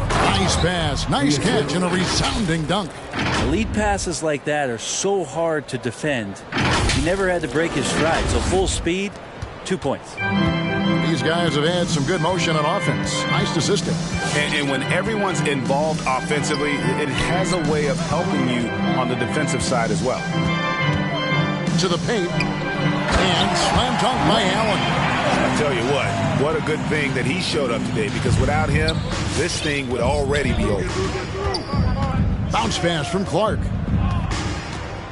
Nice pass. Nice catch and a resounding dunk. Lead passes like that are so hard to defend. He never had to break his stride. So full speed, 2 points. These guys have had some good motion on offense. Nice to system. And when everyone's involved offensively, it has a way of helping you on the defensive side as well. To the paint. And slam dunk by Allen. I tell you what a good thing that he showed up today, because without him, this thing would already be over. Bounce pass from Clark.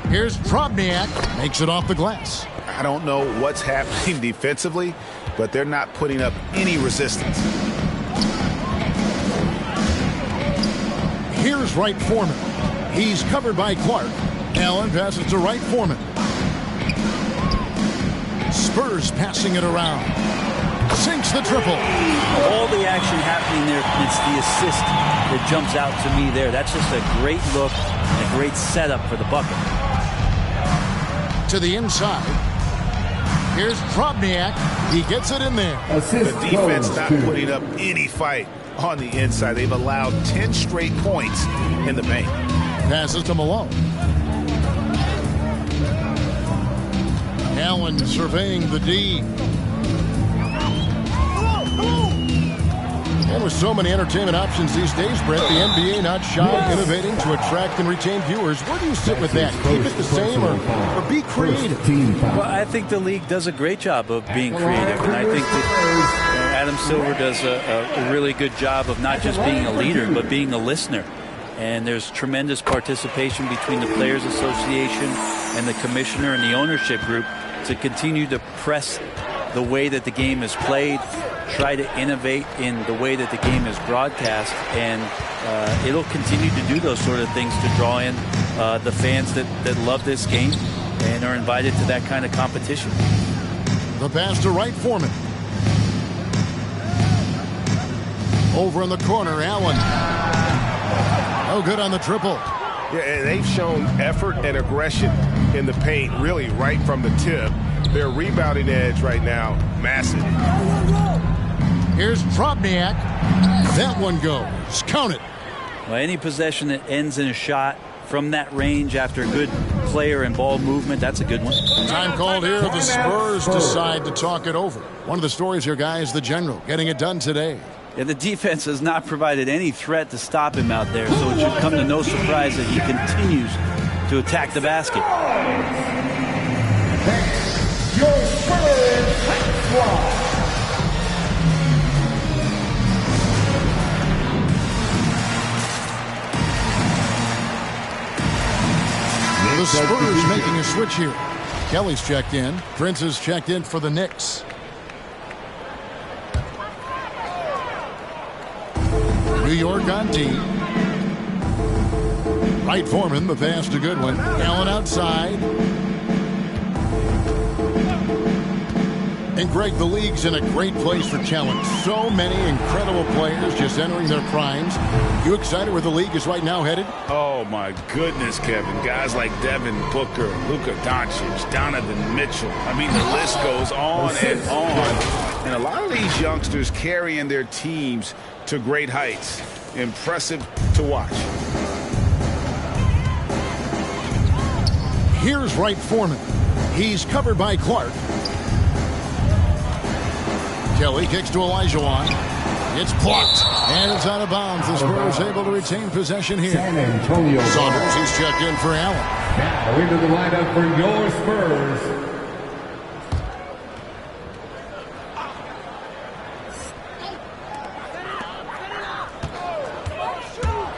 Here's Drobniak. Makes it off the glass. I don't know what's happening defensively, but they're not putting up any resistance. Here's Wright Foreman. He's covered by Clark. Allen passes to Wright Foreman. Spurs passing it around. Sinks the triple. All the action happening there, it's the assist that jumps out to me there. That's just a great look and a great setup for the bucket. To the inside. Here's Drobniak. He gets it in there. The defense not putting up any fight on the inside. They've allowed 10 straight points in the paint. Passes to Malone. Allen surveying the D. And with so many entertainment options these days, Brett, the NBA not shy, innovating to attract and retain viewers. Where do you sit with that? Keep it the same or be creative? Well, I think the league does a great job of being creative, and I think that Adam Silver does a really good job of not just being a leader, but being a listener. And there's tremendous participation between the Players Association and the commissioner and the ownership group to continue to press the way that the game is played, try to innovate in the way that the game is broadcast, and it'll continue to do those sort of things to draw in the fans that love this game and are invited to that kind of competition. The pass to Wright Foreman. Over in the corner, Allen. No good on the triple. Yeah, and they've shown effort and aggression in the paint, really right from the tip. Their rebounding edge right now, massive. Here's Drobniak. That one goes. Count it. Well, any possession that ends in a shot from that range after a good player and ball movement, that's a good one. Time called here. The Spurs decide to talk it over. One of the stories here, guys, the general getting it done today. Yeah, the defense has not provided any threat to stop him out there, so it should come to no surprise that he continues to attack the basket. Your Spurs squad. The Spurs making a switch here. Kelly's checked in. Prince is checked in for the Knicks. New York on D. Wright Foreman, the pass to Goodwin. Allen outside. And Greg, the league's in a great place for challenge. So many incredible players just entering their primes. You excited where the league is right now headed? Oh, my goodness, Kevin. Guys like Devin Booker, Luka Doncic, Donovan Mitchell. I mean, the list goes on and on. And a lot of these youngsters carrying their teams to great heights. Impressive to watch. Here's Wright Foreman. He's covered by Clark. Kelly kicks to Olajuwon. It's blocked, and it's out of bounds. The Spurs able to retain possession here. San Antonio. Saunders, he's checked in for Allen. Now into the lineup for your Spurs.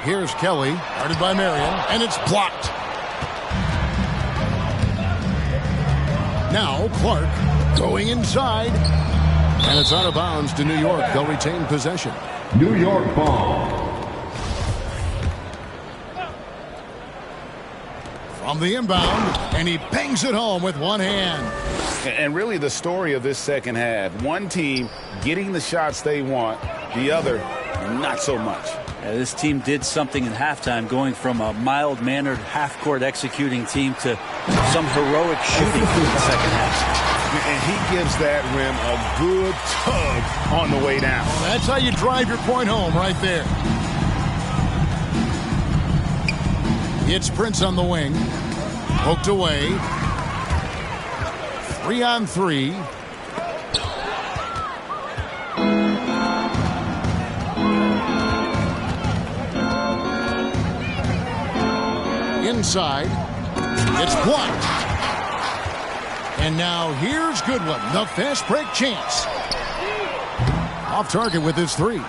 Here's Kelly, guarded by Marion, and it's blocked. Now Clark going inside, and it's out of bounds to New York. They'll retain possession. New York ball. From the inbound, and he bangs it home with one hand. And really the story of this second half, one team getting the shots they want, the other not so much. This team did something in halftime, going from a mild-mannered half-court executing team to some heroic shooting in the second half. And he gives that rim a good tug on the way down. Well, that's how you drive your point home right there. It's Prince on the wing. Poked away. 3-on-3. Inside. It's blocked. And now here's Goodwin, the fast break chance. Off target with his three.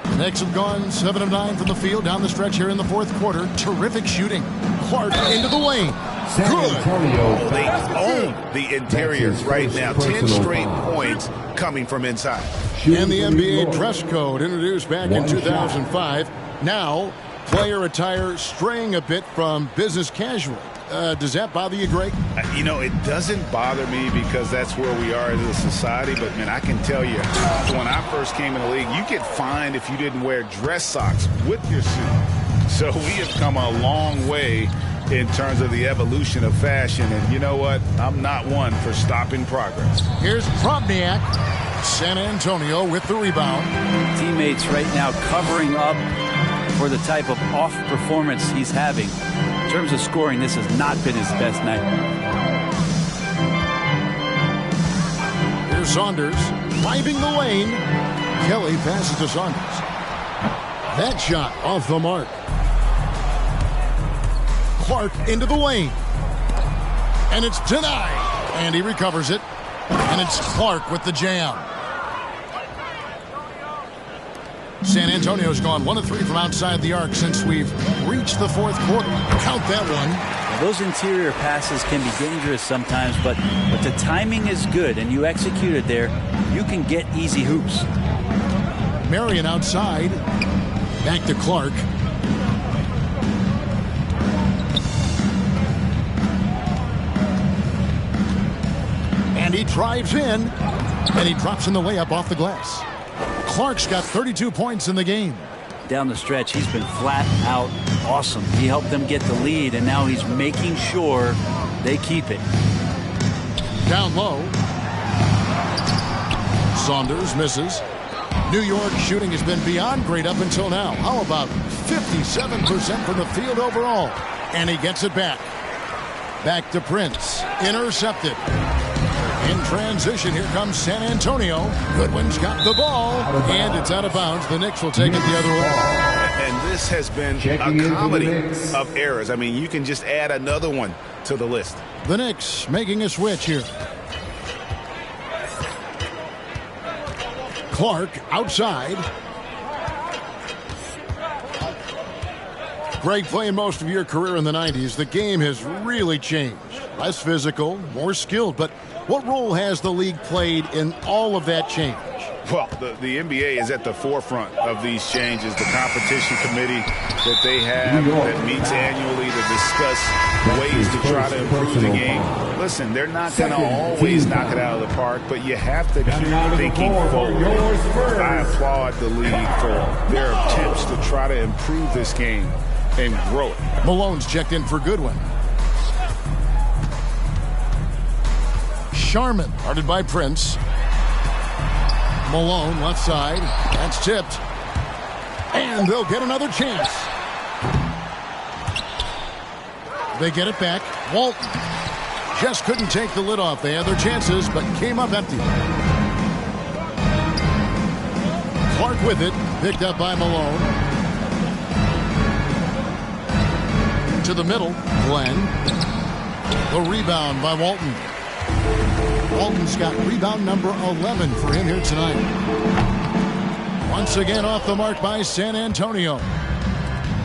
The Knicks have gone 7 of 9 from the field down the stretch here in the fourth quarter. Terrific shooting. Clark into the lane. Good. Oh, they own the interior right now. 10 straight points coming from inside. And the NBA dress code introduced back in 2005. Now, player attire straying a bit from business casual. Does that bother you, Greg? You know, it doesn't bother me because that's where we are as a society. But, man, I can tell you, when I first came in the league, you get fined if you didn't wear dress socks with your suit. So we have come a long way in terms of the evolution of fashion. And you know what? I'm not one for stopping progress. Here's Probniak. San Antonio with the rebound. Teammates right now covering up for the type of off performance he's having. In terms of scoring, this has not been his best night. Here's Saunders driving the lane. Kelly passes to Saunders. That shot off the mark. Clark into the lane. And it's denied. And he recovers it. And it's Clark with the jam. San Antonio's gone 1 of 3 from outside the arc since we've reached the fourth quarter. Count that one. Now, those interior passes can be dangerous sometimes, but the timing is good and you execute it there, you can get easy hoops. Marion outside. Back to Clark. And he drives in, and he drops in the layup off the glass. Clark's got 32 points in the game. Down the stretch, he's been flat out awesome. He helped them get the lead, and now he's making sure they keep it. Down low. Saunders misses. New York shooting has been beyond great up until now. How about 57% from the field overall? And he gets it back. Back to Prince. Intercepted. In transition, here comes San Antonio. Goodwin's got the ball, and it's out of bounds. The Knicks will take it the other way. And this has been a comedy of errors. I mean, you can just add another one to the list. The Knicks making a switch here. Clark outside. Greg, playing most of your career in the 90s, the game has really changed. Less physical, more skilled, but what role has the league played in all of that change? Well, the NBA is at the forefront of these changes. The competition committee that they have that meets annually to discuss ways to try to improve the game. Listen, they're not going to always knock it out of the park, but you have to keep thinking forward. I applaud the league for their attempts to try to improve this game and grow it. Malone's checked in for Goodwin. Sharman, guarded by Prince. Malone, left side. That's tipped. And they'll get another chance. They get it back. Walton just couldn't take the lid off. They had their chances, but came up empty. Clark with it. Picked up by Malone. To the middle. Glenn. The rebound by Walton. Walton's got rebound number 11 for him here tonight. Once again off the mark by San Antonio.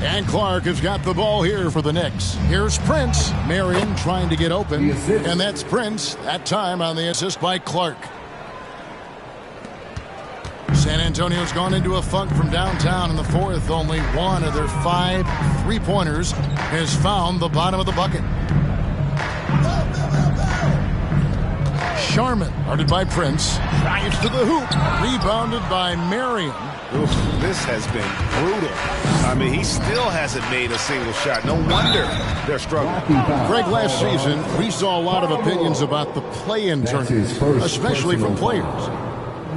And Clark has got the ball here for the Knicks. Here's Prince. Marion trying to get open. And that's Prince, that time on the assist by Clark. San Antonio's gone into a funk from downtown in the fourth. Only one of their 5 3-pointers has found the bottom of the bucket. Sharman, guarded by Prince, drives to the hoop, rebounded by Marion. Oof, this has been brutal. I mean, he still hasn't made a single shot. No wonder they're struggling. Greg, last season, we saw a lot of opinions about the play-in tournament, especially from players.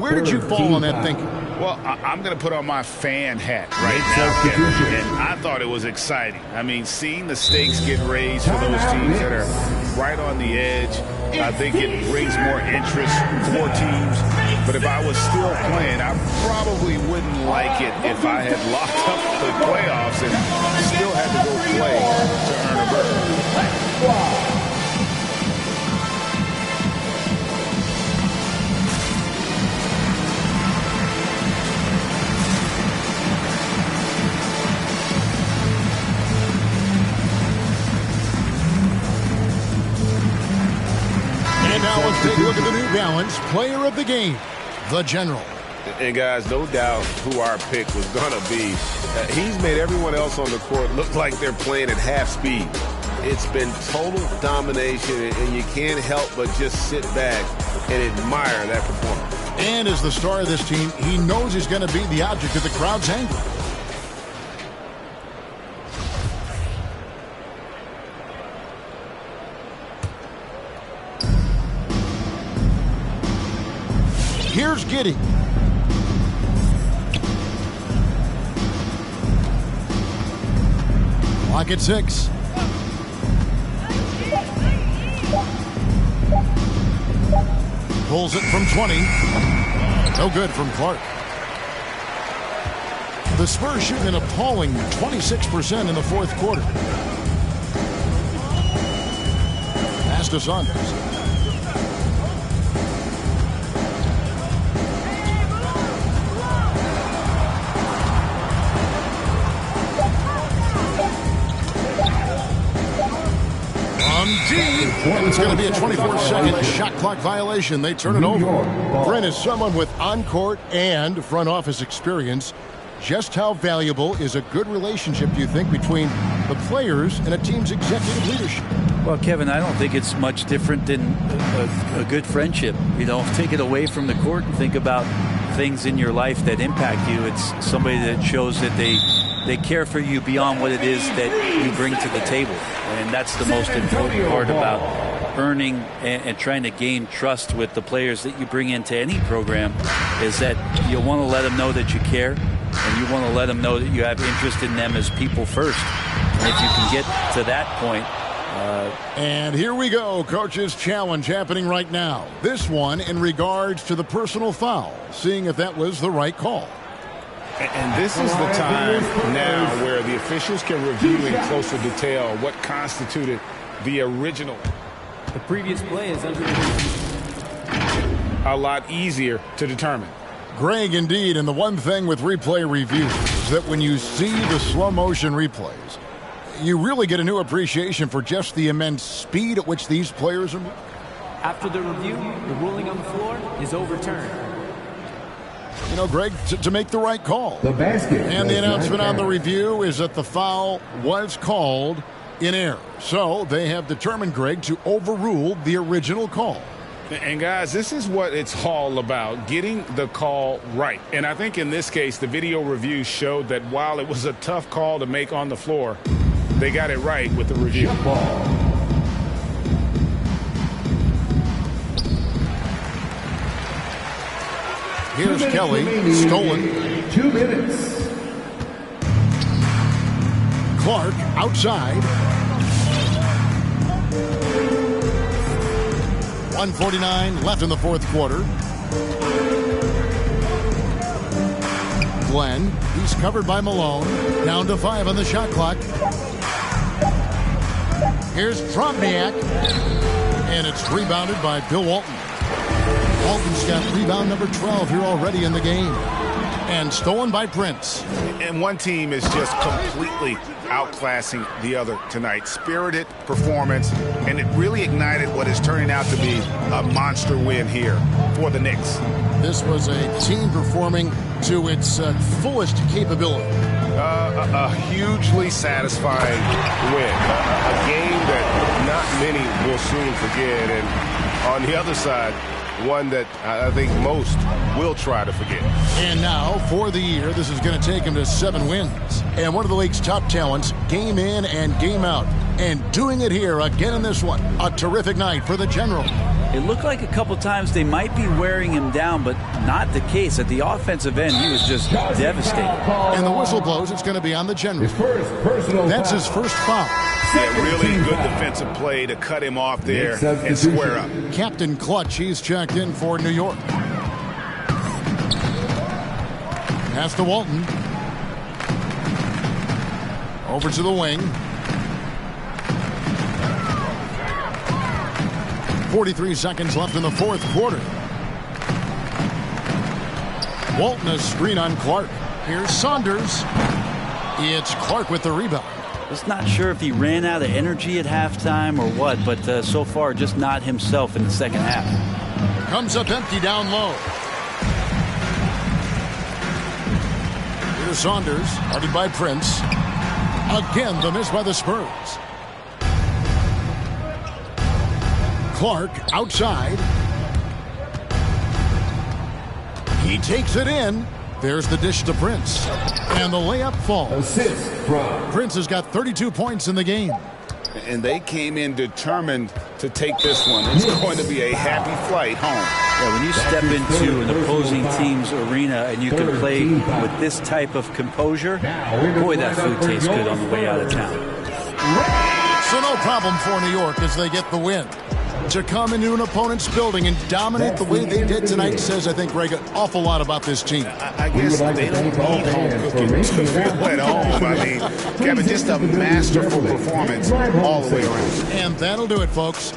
Where did you fall on that thinking? Well, I'm going to put on my fan hat right now, Kevin, and I thought it was exciting. I mean, seeing the stakes get raised for those teams that are right on the edge, I think it brings more interest for teams. But if I was still playing, I probably wouldn't like it if I had locked up the playoffs and still had to go play to earn a berth. And now let's take a look at the New Balance Player of the Game, the General. And guys, no doubt who our pick was going to be. He's made everyone else on the court look like they're playing at half speed. It's been total domination, and you can't help but just sit back and admire that performance. And as the star of this team, he knows he's going to be the object of the crowd's anger. Here's Giddey. Clock at 6. Pulls it from 20. No good from Clark. The Spurs shooting an appalling 26% in the fourth quarter. Pass to Saunders. And it's going to be a 24-second shot clock violation. They turn it over. Brent, is someone with on-court and front office experience, just how valuable is a good relationship, do you think, between the players and a team's executive leadership? Well, Kevin, I don't think it's much different than a good friendship. You know, take it away from the court and think about things in your life that impact you. It's somebody that shows that they care for you beyond what it is that you bring to the table. And that's the most important part about earning and trying to gain trust with the players that you bring into any program, is that you want to let them know that you care, and you want to let them know that you have interest in them as people first. And if you can get to that point. And here we go, Coach's challenge happening right now. This one in regards to the personal foul, seeing if that was the right call. And this is the time now where the officials can review in closer detail what constituted the original. The previous play is under a lot easier to determine. Greg, indeed, and the one thing with replay reviews is that when you see the slow motion replays, you really get a new appreciation for just the immense speed at which these players are moving. After the review, the ruling on the floor is overturned. You know, Greg, to make the right call. The basket. And the announcement on the review is that the foul was called in error. So they have determined, Greg, to overrule the original call. And guys, this is what it's all about, getting the call right. And I think in this case, the video review showed that while it was a tough call to make on the floor, they got it right with the review. Here's Kelly, stolen. 2 minutes. Clark outside. 1:49 left in the fourth quarter. Glenn, he's covered by Malone. Down to 5 on the shot clock. Here's Tromniak. And it's rebounded by Bill Walton. Walton's got rebound number 12 here already in the game. And stolen by Prince. And one team is just completely outclassing the other tonight. Spirited performance, and it really ignited what is turning out to be a monster win here for the Knicks. This was a team performing to its fullest capability. A hugely satisfying win. A game that not many will soon forget. And on the other side, one that I think most will try to forget. And now, for the year, this is going to take him to 7 wins. And one of the league's top talents, game in and game out. And doing it here again in this one. A terrific night for the General. It looked like a couple times they might be wearing him down, but not the case. At the offensive end, he was just devastating. And the whistle blows, it's going to be on the General. That's his first foul. Yeah, really good defensive play to cut him off there and square up. Captain Clutch, he's checked in for New York. Pass to Walton. Over to the wing. 43 seconds left in the fourth quarter. Walton, a screen on Clark. Here's Saunders. It's Clark with the rebound. Just not sure if he ran out of energy at halftime or what, but so far just not himself in the second half. Comes up empty down low. Here's Saunders, guarded by Prince. Again, the miss by the Spurs. Clark outside. He takes it in. There's the dish to Prince. And the layup falls. Assist from Prince has got 32 points in the game. And they came in determined to take this one. It's going to be a happy flight home. Yeah, when you step into an opposing team's arena and you can play with this type of composure, boy, that food tastes good on the way out of town. So no problem for New York as they get the win. To come into an opponent's building and dominate the way they did tonight says, I think, Greg, an awful lot about this team. I guess they don't need home cooking to feel at home. I mean, Kevin, just a masterful performance all the way around. And that'll do it, folks.